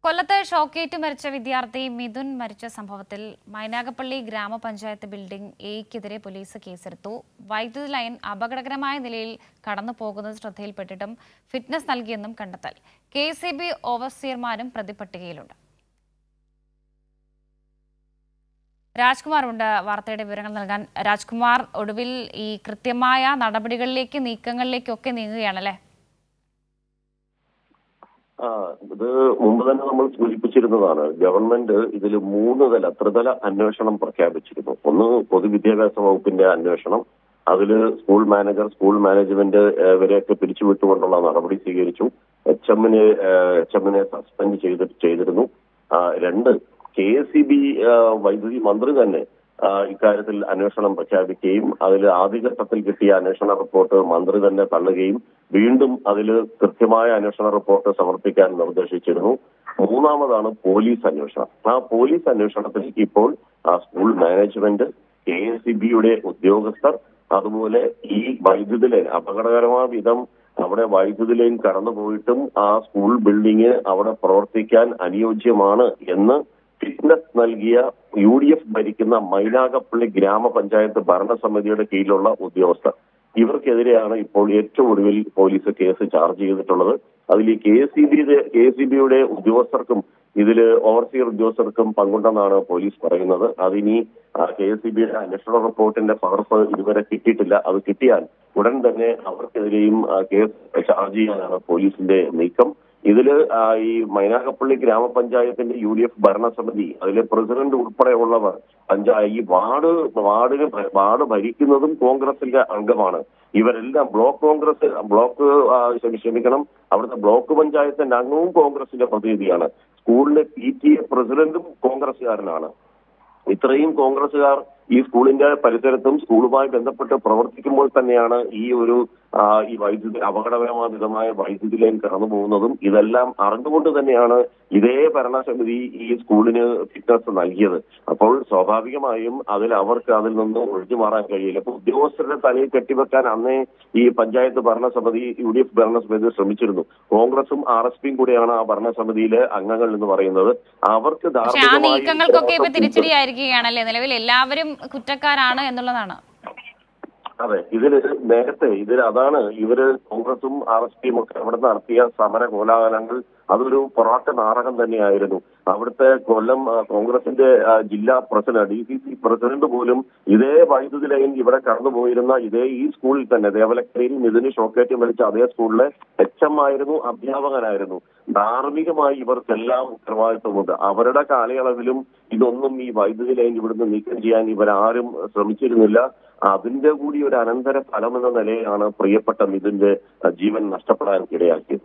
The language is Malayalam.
കൊല്ലത്തെ ഷോക്കേറ്റ് മരിച്ച വിദ്യാർത്ഥി മിഥുൻ മരിച്ച സംഭവത്തിൽ മൈനാഗപ്പള്ളി ഗ്രാമപഞ്ചായത്ത് ബിൽഡിംഗ് എക്കെതിരെ പോലീസ് കേസെടുത്തു. വൈദ്യുതി ലൈൻ അപകടകരമായ നിലയിൽ കടന്നു പോകുന്നത് ശ്രദ്ധയിൽപ്പെട്ടിട്ടും ഫിറ്റ്നസ് നൽകിയെന്നും കണ്ടെത്തൽ. KCB ഓവർസിയർമാരും പ്രതിപട്ടികയിലുണ്ട്. രാജ്കുമാർ ഉണ്ട് വാർത്തയുടെ വിവരങ്ങൾ നൽകാൻ. രാജ്കുമാർ, ഒടുവിൽ ഈ കൃത്യമായ നീക്കങ്ങളിലേക്കൊക്കെ നീങ്ങുകയാണല്ലേ? ഇത് മുമ്പ് തന്നെ നമ്മൾ സൂചിപ്പിച്ചിരുന്നതാണ്. ഗവൺമെന്റ് ഇതിൽ ത്രിതല അന്വേഷണം പ്രഖ്യാപിച്ചിരുന്നു. ഒന്ന്, പൊതുവിദ്യാഭ്യാസ വകുപ്പിന്റെ അന്വേഷണം. അതിൽ സ്കൂൾ മാനേജർ, സ്കൂൾ മാനേജ്മെന്റ് ഇവരെയൊക്കെ പിരിച്ചുവിട്ടുകൊണ്ടുള്ള നടപടി സ്വീകരിച്ചു. എച്ച്.എമ്മിനെ സസ്പെൻഡ് ചെയ്തിരുന്നു. രണ്ട്, KCB വൈദ്യുതി മന്ത്രി തന്നെ ഇക്കാര്യത്തിൽ അന്വേഷണം പ്രഖ്യാപിക്കുകയും അതിൽ ആദ്യഘട്ടത്തിൽ കിട്ടിയ അന്വേഷണ റിപ്പോർട്ട് മന്ത്രി തന്നെ തള്ളുകയും വീണ്ടും അതിൽ കൃത്യമായ അന്വേഷണ റിപ്പോർട്ട് സമർപ്പിക്കാൻ നിർദ്ദേശിച്ചിരുന്നു. മൂന്നാമതാണ് പോലീസ് അന്വേഷണം. ആ പോലീസ് അന്വേഷണത്തിൽ ഇപ്പോൾ സ്കൂൾ മാനേജ്മെന്റ്, KCBയുടെ ഉദ്യോഗസ്ഥർ, അതുപോലെ ഈ വൈദ്യുതി ലൈൻ അപകടകരമായ വിധം അവിടെ വൈദ്യുതി ലൈൻ കടന്നുപോയിട്ടും ആ സ്കൂൾ ബിൽഡിംഗ് അവിടെ പ്രവർത്തിക്കാൻ അനുയോജ്യമാണ് എന്ന് ഫിറ്റ്നസ് നൽകിയ UDF ഭരിക്കുന്ന മൈനാഗപ്പള്ളി ഗ്രാമപഞ്ചായത്ത് ഭരണസമിതിയുടെ കീഴിലുള്ള ഉദ്യോഗസ്ഥർ, ഇവർക്കെതിരെയാണ് ഇപ്പോൾ ഏറ്റവും ഒടുവിൽ പോലീസ് കേസ് ചാർജ് ചെയ്തിട്ടുള്ളത്. അതിൽ ഈ KCBയുടെ ഉദ്യോഗസ്ഥർക്കും ഇതില് ഓവർസിയർ ഉദ്യോഗസ്ഥർക്കും പങ്കുണ്ടെന്നാണ് പോലീസ് പറയുന്നത്. അതിനി KCBയുടെ അന്വേഷണ റിപ്പോർട്ടിന്റെ പകർപ്പ് ഇതുവരെ കിട്ടിയിട്ടില്ല. അത് കിട്ടിയാൽ ഉടൻ തന്നെ അവർക്കെതിരെയും കേസ് ചാർജ് ചെയ്യാനാണ് പോലീസിന്റെ നീക്കം. ഇതില് ഈ മൈനാഗപ്പള്ളി ഗ്രാമപഞ്ചായത്തിന്റെ UDF ഭരണസമിതി, അതിലെ പ്രസിഡന്റ് ഉൾപ്പെടെയുള്ളവർ ഈ വാർഡ് ഭരിക്കുന്നതും കോൺഗ്രസിന്റെ അംഗമാണ്. ഇവരെല്ലാം അവിടുത്തെ ബ്ലോക്ക് പഞ്ചായത്തിന്റെ അംഗവും കോൺഗ്രസിന്റെ പ്രതിനിധിയാണ്. സ്കൂളിലെ PTA പ്രസിഡന്റും കോൺഗ്രസുകാരനാണ്. ഇത്രയും കോൺഗ്രസുകാർ ഈ സ്കൂളിന്റെ പരിസരത്തും സ്കൂളുമായി ബന്ധപ്പെട്ട് പ്രവർത്തിക്കുമ്പോൾ തന്നെയാണ് ഈ അപകടകരമായ വൈദ്യുതി ലൈൻ കടന്നു പോകുന്നതും. ഇതെല്ലാം അറിഞ്ഞുകൊണ്ട് തന്നെയാണ് ഇതേ ഭരണസമിതി ഈ സ്കൂളിന് ഫിറ്റ്നസ് നൽകിയത്. അപ്പോൾ സ്വാഭാവികമായും അവർക്ക് അതിൽ നിന്ന് ഒഴിഞ്ഞു മാറാൻ കഴിയില്ല. അപ്പൊ ഉദ്യോഗസ്ഥരുടെ തലയിൽ കെട്ടിവെക്കാൻ അന്നേ ഈ പഞ്ചായത്ത് ഭരണസമിതി, UDF ഭരണസമിതി ശ്രമിച്ചിരുന്നു. കോൺഗ്രസും RSPയും കൂടിയാണ് ആ ഭരണസമിതിയിലെ അംഗങ്ങൾ എന്ന് പറയുന്നത്. അവർക്ക് തിരിച്ചടിയായിരിക്കുകയാണല്ലേ നിലവിൽ എല്ലാവരും കുറ്റക്കാരാണ് എന്നുള്ളതാണ്. അതെ, അതാണ് ഇവര് കോൺഗ്രസും RSPയും ഒക്കെ അവിടെ നടത്തിയ സമര കോലാഹലങ്ങൾ അതൊരു പൊറാട്ട നാടകം തന്നെയായിരുന്നു. അവിടുത്തെ കൊല്ലം കോൺഗ്രസിന്റെ ജില്ലാ പ്രസിഡന്റ്, DCC പ്രസിഡന്റ് പോലും ഇതേ വൈദ്യുതി ലൈൻ ഇവിടെ കടന്നുപോയിരുന്ന ഈ സ്കൂളിൽ തന്നെ ദേവലക്കരയിൽ മിഥുന് ഷോക്കേറ്റ് മരിച്ച അതേ സ്കൂളിലെ HM ആയിരുന്നു, അധ്യാപകനായിരുന്നു. ധാർമ്മികമായി ഇവർക്കെല്ലാം ഉത്തരവാദിത്വമുണ്ട്. അവരുടെ കാലയളവിലും ഇതൊന്നും ഈ വൈദ്യുതി ലൈൻ ഇവിടുന്ന് നീക്കം ചെയ്യാൻ ഇവരാരും ശ്രമിച്ചിരുന്നില്ല. അതിന്റെ കൂടി ഒരു അനന്തര ഫലം എന്ന നിലയിലാണ് പ്രിയപ്പെട്ട മിഥുന്റെ ജീവൻ നഷ്ടപ്പെടാൻ ഇടയാക്കിയത്.